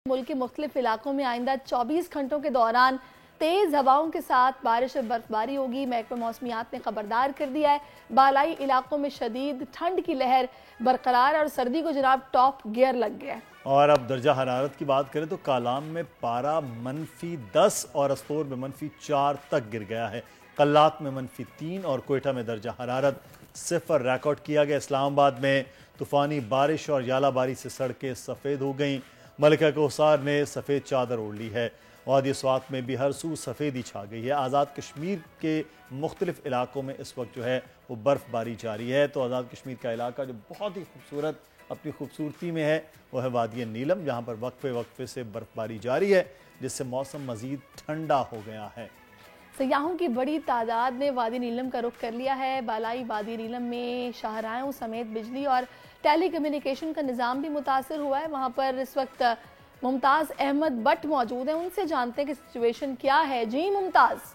मुल्क के मुख्तलिफ इलाकों में आइंदा 24 घंटों के दौरान तेज़ हवाओं के साथ बारिश और बर्फबारी होगी। महकमा मौसमियात ने खबरदार कर दिया है। बालाई इलाकों में शदीद ठंड की लहर बरकरार और सर्दी को जनाब टॉप गियर लग गया है। और अब दर्जा हरारत की बात करें तो कालाम में पारा -10 और अस्तोर में -4 तक गिर गया है। कल्लात में -3 और कोयटा में दर्जा हरारत 0 रिकॉर्ड किया गया। इस्लामाबाद में तूफ़ानी बारिश और यालाबारी से सड़कें सफ़ेद हो गईं। मलिका कोसार ने सफ़ेद चादर ओढ़ ली है। वादी स्वात में भी हर सू सफ़ेदी छा गई है। आज़ाद कश्मीर के मुख्तलिफ इलाकों में इस वक्त जो है वो बर्फ़बारी जारी है। तो आज़ाद कश्मीर का इलाका जो बहुत ही खूबसूरत अपनी खूबसूरती में है वो है वादी नीलम, जहाँ पर वक्फे वक्फे से बर्फ़बारी जारी है, जिससे मौसम मज़ीद ठंडा हो गया है। सयाहों की बड़ी तादाद ने वादी नीलम का रुख कर लिया है। बालाई वादी नीलम में शाहराहों समेत बिजली और टेली कम्युनिकेशन का निज़ाम भी मुतासर हुआ है। वहाँ पर इस वक्त मुमताज़ अहमद बट मौजूद हैं, उनसे जानते हैं कि सिचुएशन क्या है। जी मुमताज़।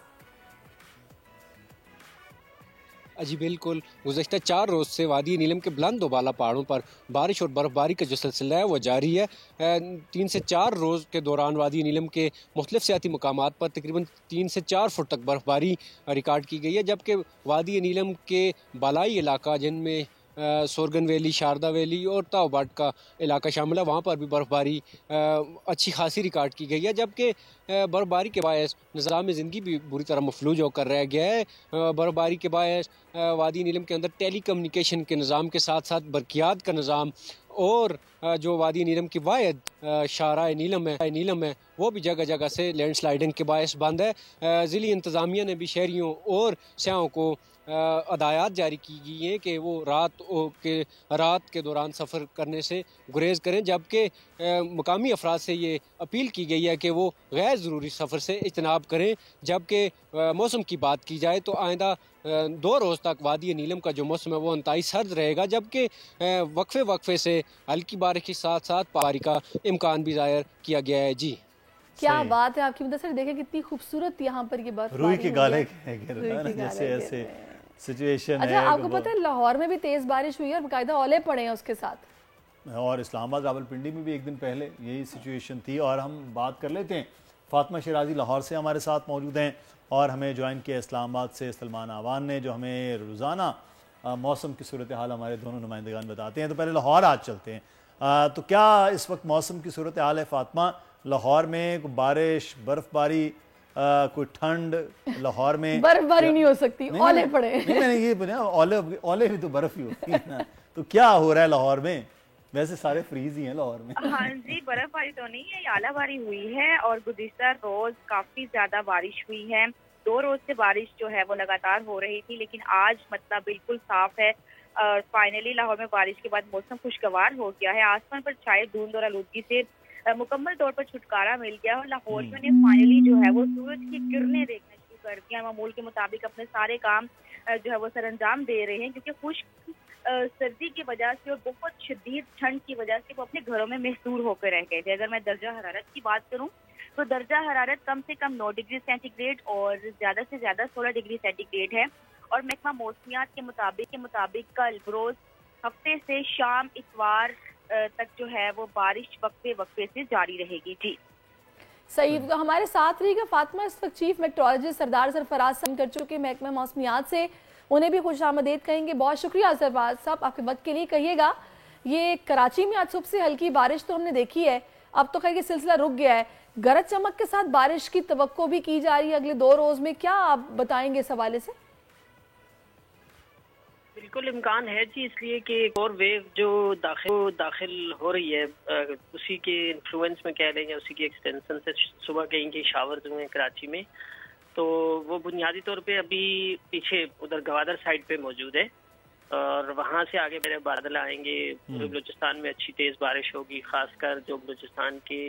जी बिल्कुल, गुज़श्ता 4 रोज़ से वादी नीलम के बुलंद दोबाला पहाड़ों पर बारिश और बर्फ़बारी का जो सिलसिला है वो जारी है। 3 से 4 रोज़ के दौरान वादी नीलम के मुख्तलिफ सियाती मकामात पर तकरीबन 3 से 4 फुट तक बर्फ़बारी रिकॉर्ड की गई है, जबकि वादी नीलम के बालाई इलाका जिनमें सोरगन वैली, शारदा वैली और ताओबाट का इलाका शामिल है, वहाँ पर भी बर्फ़बारी अच्छी खासी रिकॉर्ड की गई है, जबकि बर्फ़बारी के बायस निज़ाम ज़िंदगी भी बुरी तरह मफलूज होकर रह गया है। बर्फ़बारी के बायस वादी नीलम के अंदर टेली कम्युनिकेशन के निज़ाम के साथ साथ बरक़ियात का निज़ाम और जो वादी नीलम की वायद शाहराए नीलम है वो भी जगह जगह से लैंड स्लाइडिंग के बायस बंद है। ज़िली इंतज़ामिया ने भी शहरियों और सयाहों को हदायत जारी की गई है कि वो रात के दौरान सफ़र करने से गुरेज करें, जबकि मकामी अफराद से ये अपील की गई है कि वो गैर ज़रूरी सफ़र से इज्तनाब करें। जबकि मौसम की बात की जाए तो आइंदा 2 रोज़ तक वादी नीलम का जो मौसम है वो इंतहाई सर्द रहेगा, जबकि वक्फे वक्फे से हल्की बारिश के साथ साथ बारिश का इम्कान भी ज़ाहिर किया गया है। जी क्या बात है आपकी मदद से। देखें कितनी खूबसूरत यहाँ पर ये बर्फबारी रूई के गाले जैसे ऐसे सिचुएशन है। अच्छा, आपको पता है लाहौर में भी तेज बारिश हुई है और बाकायदा ओले पड़े हैं उसके साथ। और इस्लामाबाद रावलपिंडी में भी एक दिन पहले यही सिचुएशन थी। और हम बात कर लेते हैं, फातिमा शिराजी लाहौर से हमारे साथ मौजूद हैं और हमें ज्वाइन किया इस्लामाबाद से सलमान आवान ने, जो हमें रोज़ाना मौसम की सूरत हाल हमारे दोनों नुमाइंदगान बताते हैं। तो पहले लाहौर आज चलते हैं। तो क्या इस वक्त मौसम की सूरत हाल है फातिमा? लाहौर में बारिश, बर्फबारी, कोई ठंड? लाहौर में बर्फबारी नहीं हो सकती, ओले पड़े। नहीं, मैंने ये बोला ओले भी तो बर्फ ही होती है ना। तो क्या हो रहा है लाहौर में? वैसे सारे फ्रीज ही हैं लाहौर में। हाँ जी, बर्फबारी तो नहीं है, आलाबारी हुई है और गुज़िश्ता रोज काफी ज्यादा बारिश हुई है। 2 रोज से बारिश जो है वो लगातार हो रही थी, लेकिन आज मतलब बिल्कुल साफ है। फाइनली लाहौर में बारिश के बाद मौसम खुशगवार हो गया है। आसमान पर छाए धुंध और आलूदगी से मुकम्मल तौर पर छुटकारा मिल गया और लाहौरियों ने फाइनली जो है वो सूरज की किरणें देखना शुरू कर दिया। मामूल के मुताबिक अपने सारे काम जो है वो सरअंजाम दे रहे हैं, क्योंकि खुश्क सर्दी की वजह से और बहुत शदीद ठंड की वजह से वो अपने घरों में महसूर होकर रह गए थे। अगर मैं दर्जा हरारत की बात करूं तो दर्जा हरारत कम से कम 9 डिग्री सेंटीग्रेड और ज्यादा से ज्यादा 16 डिग्री सेंटीग्रेड है। और महकमा मौसमियात के मुताबिक कल बरोज हफ्ते से शाम इतवार तक जो है वो बारिश वक्फे वक्फे से जारी रहेगी। जी सही, तो हमारे साथ रहिएगा फातिमा। इस वक्त चीफ मेट्रोलॉजिस्ट सरदार सरफराज साहब कर चुके महकमा मौसमियात से, उन्हें भी खुशामदीद कहेंगे। बहुत शुक्रिया सरफराज साहब आपके वक्त के लिए। कहिएगा, ये कराची में आज सुबह से हल्की बारिश तो हमने देखी है, अब तो खैर ये सिलसिला रुक गया है। गरज चमक के साथ बारिश की तवक्को भी की जा रही है अगले 2 रोज में, क्या आप बताएंगे इस हवाले से? बिल्कुल इम्कान है जी, इसलिए कि एक और वेव जो दाखिल हो रही है उसी के इन्फ्लुएंस में कह लेंगे, उसी की एक्सटेंशन से सुबह कहीं शावर्स हुए हैं कराची में। तो वो बुनियादी तौर पे अभी पीछे उधर गवादर साइड पे मौजूद है और वहाँ से आगे मेरे बादल आएंगे। पूरे बलूचिस्तान में अच्छी तेज़ बारिश होगी, खासकर जो बलूचिस्तान के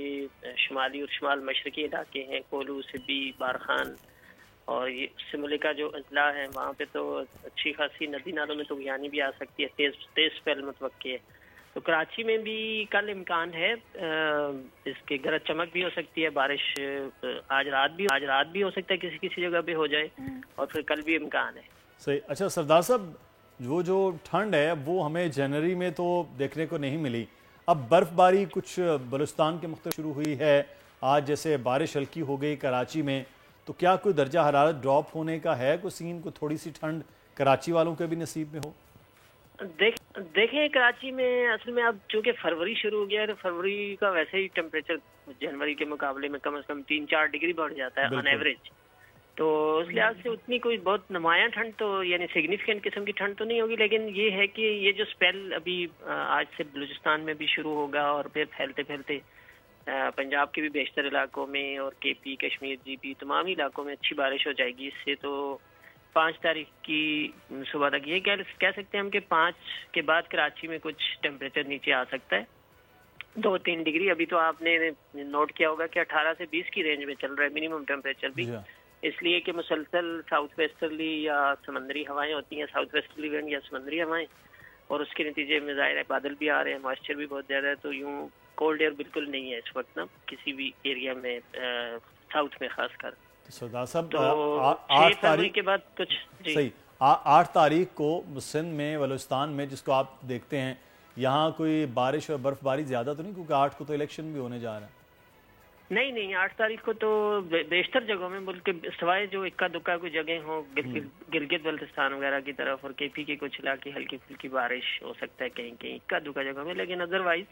शुमाली और शुमाल मशरकी इलाके हैं, कोलू, सिब्बी, बारखान और ये सिमुलिका जो अजला है, वहाँ पे तो अच्छी खासी नदी नालों में तो यानी भी आ सकती है, तेज स्पेल मुतवक्की है। तो कराची में भी कल इम्कान है इसके गरज चमक भी हो सकती है, बारिश आज रात भी हो सकता है, किसी जगह पे हो जाए और फिर कल भी इम्कान है। सही। अच्छा सरदार साहब, वो जो ठंड है वो हमें जनवरी में तो देखने को नहीं मिली, اب برف باری کچھ بلوچستان کے مختلف شروع ہوئی ہے، آج جیسے بارش ہلکی ہو گئی کراچی میں، تو کیا کوئی درجہ حرارت ڈراپ ہونے کا ہے کوئی سین، کوئی تھوڑی سی ٹھنڈ کراچی والوں کے بھی نصیب میں ہو؟ دیکھیں کراچی میں اصل میں اب چونکہ فروری شروع ہو گیا ہے تو فروری کا ویسے ہی ٹیمپریچر جنوری کے مقابلے میں کم از کم 3-4 ڈگری بڑھ جاتا ہے آن ایوریج، تو اس لحاظ سے اتنی کوئی بہت نمایاں ٹھنڈ تو یعنی سگنیفیکنٹ قسم کی ٹھنڈ تو نہیں ہوگی، لیکن یہ ہے کہ یہ جو اسپیل ابھی آج سے بلوچستان میں بھی شروع ہوگا اور پھر پھیلتے پھیلتے پنجاب کے بھی بیشتر علاقوں میں اور کے پی، کشمیر، جی پی تمام علاقوں میں اچھی بارش ہو جائے گی، اس سے تو 5 تاریخ کی صبح تک یہ کہہ سکتے ہیں ہم کہ 5 کے بعد کراچی میں کچھ ٹیمپریچر نیچے آ سکتا ہے 2-3 ڈگری۔ ابھی تو آپ نے نوٹ کیا ہوگا کہ 18 سے 20 کی رینج میں چل رہا ہے منیمم ٹیمپریچر بھی، اس لیے کہ مسلسل ساؤتھ ویسٹرلی یا سمندری ہوائیں ہوتی ہیں، ساؤتھ ویسٹرلی ونڈ یا سمندری ہوائیں، اور اس کے نتیجے میں ظاہر ہے بادل بھی آ رہے ہیں، موئسچر بھی بہت زیادہ ہے، تو یوں کولڈ ایئر بالکل نہیں ہے اس وقت نا کسی بھی ایریا میں ساؤتھ میں خاص کر۔ سردار صاحب 8 تاریخ کے بعد کچھ صحیح 8 تاریخ کو سندھ میں بلوچستان میں جس کو آپ دیکھتے ہیں یہاں کوئی بارش اور برف باری زیادہ تو نہیں، کیونکہ 8 کو تو الیکشن بھی ہونے جا رہا ہے؟ نہیں 8 تاریخ کو تو بیشتر جگہوں میں ملک کے سوائے جو اکا دکا کوئی جگہ ہوں گلگت بلتستان وغیرہ کی طرف اور کے پی کے کچھ علاقے ہلکی پھلکی بارش ہو سکتا ہے کہیں کہیں اکا دکا جگہوں میں، لیکن ادروائز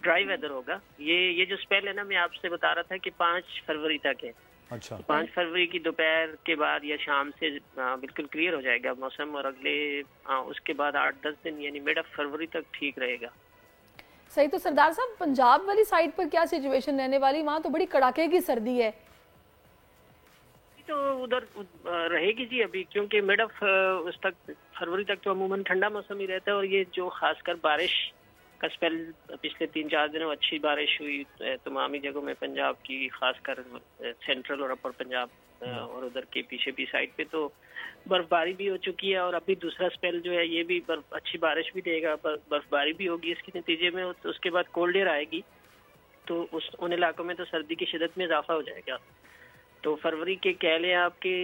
ڈرائی ویدر ہوگا۔ یہ جو اسپیل ہے نا میں آپ سے بتا رہا تھا کہ 5 فروری تک ہے، اچھا 5 فروری کی دوپہر کے بعد یا شام سے بالکل کلیئر ہو جائے گا موسم، اور اگلے اس کے بعد 8-10 دن یعنی مڈ آف فروری تک ٹھیک رہے گا۔ صحیح، تو سردار صاحب پنجاب والی سائڈ پر کیا سچویشن رہنے والی؟ وہاں تو بڑی کڑاکے کی سردی ہے۔ تو ادھر رہے گی جی ابھی، کیونکہ مڈ آف اس تک فروری تک تو عموماً ٹھنڈا موسم ہی رہتا ہے، اور یہ جو خاص کر بارش کا اسپیل پچھلے 3-4 دنوں اچھی بارش ہوئی تمامی جگہوں میں، پنجاب کی خاص کر سینٹرل اور اپر پنجاب اور ادھر کے پیچھے بھی سائڈ پہ تو برف باری بھی ہو چکی ہے، اور ابھی دوسرا اسپیل جو ہے یہ بھی اچھی بارش بھی دے گا، برف باری بھی ہوگی اس کے نتیجے میں، اس کے بعد کولڈ ایئر آئے گی تو ان علاقوں میں تو سردی کی شدت میں اضافہ ہو جائے گا۔ تو فروری کے کہہ لیں آپ کے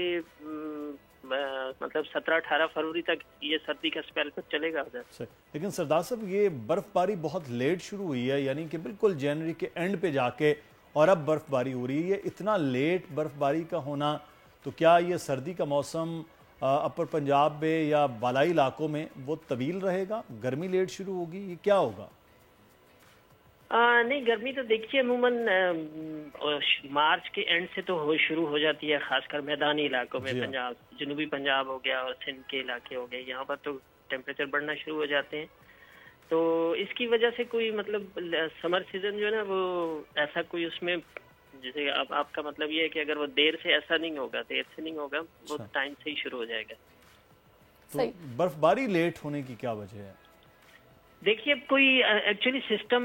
مطلب 17-18 فروری تک یہ سردی کا اسپیل پر چلے گا ادھر۔ لیکن سردار صاحب یہ برف باری بہت لیٹ شروع ہوئی ہے، یعنی کہ بالکل جنوری کے اینڈ پہ جا کے اور اب برف باری ہو رہی ہے، اتنا لیٹ برف باری کا ہونا، تو کیا یہ سردی کا موسم اپر پنجاب میں یا بالائی علاقوں میں وہ طویل رہے گا؟ گرمی لیٹ شروع ہوگی، یہ کیا ہوگا؟ نہیں گرمی تو دیکھیے عموماً مارچ کے اینڈ سے تو شروع ہو جاتی ہے، خاص کر میدانی علاقوں میں، پنجاب جنوبی پنجاب ہو گیا اور سندھ کے علاقے ہو گئے، یہاں پر تو ٹیمپریچر بڑھنا شروع ہو جاتے ہیں، تو اس کی وجہ سے کوئی مطلب سمر سیزن جو ہے نا وہ ایسا کوئی اس میں جیسے آپ کا مطلب یہ ہے کہ اگر وہ دیر سے ایسا نہیں ہوگا، دیر سے نہیں ہوگا، وہ ٹائم سے ہی شروع ہو جائے گا۔ تو برف باری لیٹ ہونے کی کیا وجہ ہے؟ دیکھیے کوئی ایکچولی سسٹم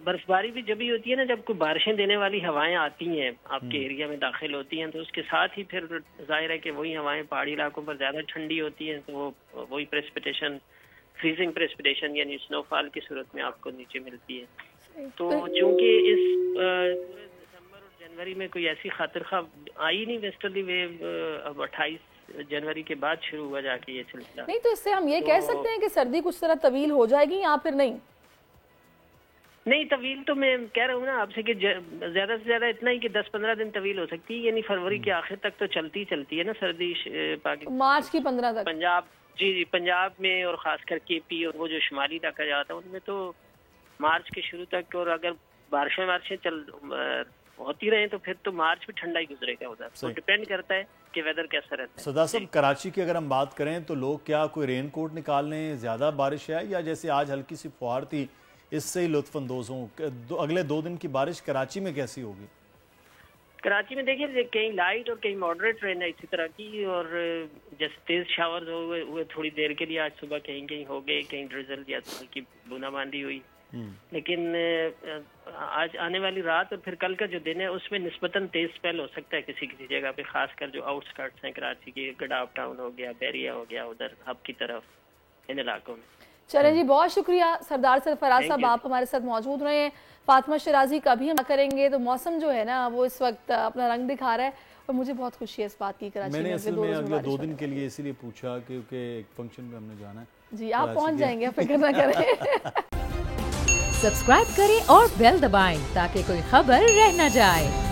برف باری بھی جب ہی ہوتی ہے نا جب کوئی بارشیں دینے والی ہوائیں آتی ہیں آپ کے ایریا میں داخل ہوتی ہیں، تو اس کے ساتھ ہی پھر ظاہر ہے کہ وہی ہوائیں پہاڑی علاقوں پر زیادہ ٹھنڈی ہوتی ہیں، تو وہی پریسپیٹیشن فریزنگ پریسپیٹیشن یعنی سنو فال کی صورت میں آپ کو نیچے ملتی ہے۔ تو چونکہ اس دسمبر اور جنوری میں کوئی ایسی خاطر خواہ آئی نہیں ویسٹرلی ویو، اب 28 جنوری کے بعد شروع ہوا جا کے یہ سلسلہ، نہیں تو اس سے ہم یہ کہہ سکتے ہیں کہ سردی کچھ طرح طویل ہو جائے گی یا پھر نہیں؟ نہیں طویل تو میں کہہ رہا ہوں نا آپ سے کہ زیادہ سے زیادہ اتنا ہی کہ 10-15 دن طویل ہو سکتی ہے، یعنی فروری کے آخر تک تو چلتی ہے نا سردی، مارچ کی 15 تک پنجاب جی پنجاب میں اور خاص کر کے پی اور وہ جو شمالی علاقہ جاتا ہے ان میں تو مارچ کے شروع تک، اور اگر بارشیں ہوتی رہیں تو پھر تو مارچ بھی ٹھنڈا ہی گزرے گا ادھر، تو ڈیپینڈ کرتا ہے کہ ویدر کیسا رہتا ہے۔ سردار صاحب کراچی کی اگر ہم بات کریں تو لوگ کیا کوئی رین کوٹ نکال لیں، زیادہ بارش ہے یا جیسے آج ہلکی سی فوار تھی اس سے ہی لطف اندوز ہوں؟ اگلے 2 دن کی بارش کراچی میں کیسی ہوگی؟ کراچی میں دیکھیے کہیں لائٹ اور کہیں ماڈریٹ رین ہے اسی طرح کی، اور جیسے تیز شاورز ہوئے تھوڑی دیر کے لیے آج صبح کہیں ہو گئے، کہیں ڈریزل یا ہلکی بونا باندی ہوئی، لیکن آج آنے والی رات اور پھر کل کا جو دن ہے اس میں نسبتاً تیز اسپیل ہو سکتا ہے کسی جگہ پہ، خاص کر جو آؤٹ اسکرٹس ہیں کراچی کے، گڈاف ٹاؤن ہو گیا، بیریا ہو گیا، ادھر ہب کی طرف ان علاقوں میں۔ چلیں جی بہت شکریہ سردار سرفراز صاحب، آپ ہمارے ساتھ موجود رہے ہیں۔ فاطمہ شیرازی کا بھی ہم کریں گے، تو موسم جو ہے نا وہ اس وقت اپنا رنگ دکھا رہا ہے، اور مجھے بہت خوشی ہے اس بات کی کراچی میں۔ میں نے اصل میں اگلے 2 دن کے لیے اسی لیے پوچھا کیونکہ ایک فنکشن پہ ہم نے جانا ہے۔ جی آپ پہنچ جائیں گے، فکر نہ کریں۔ सब्सक्राइब करें और बेल दबाएं ताकि कोई खबर रह न जाए।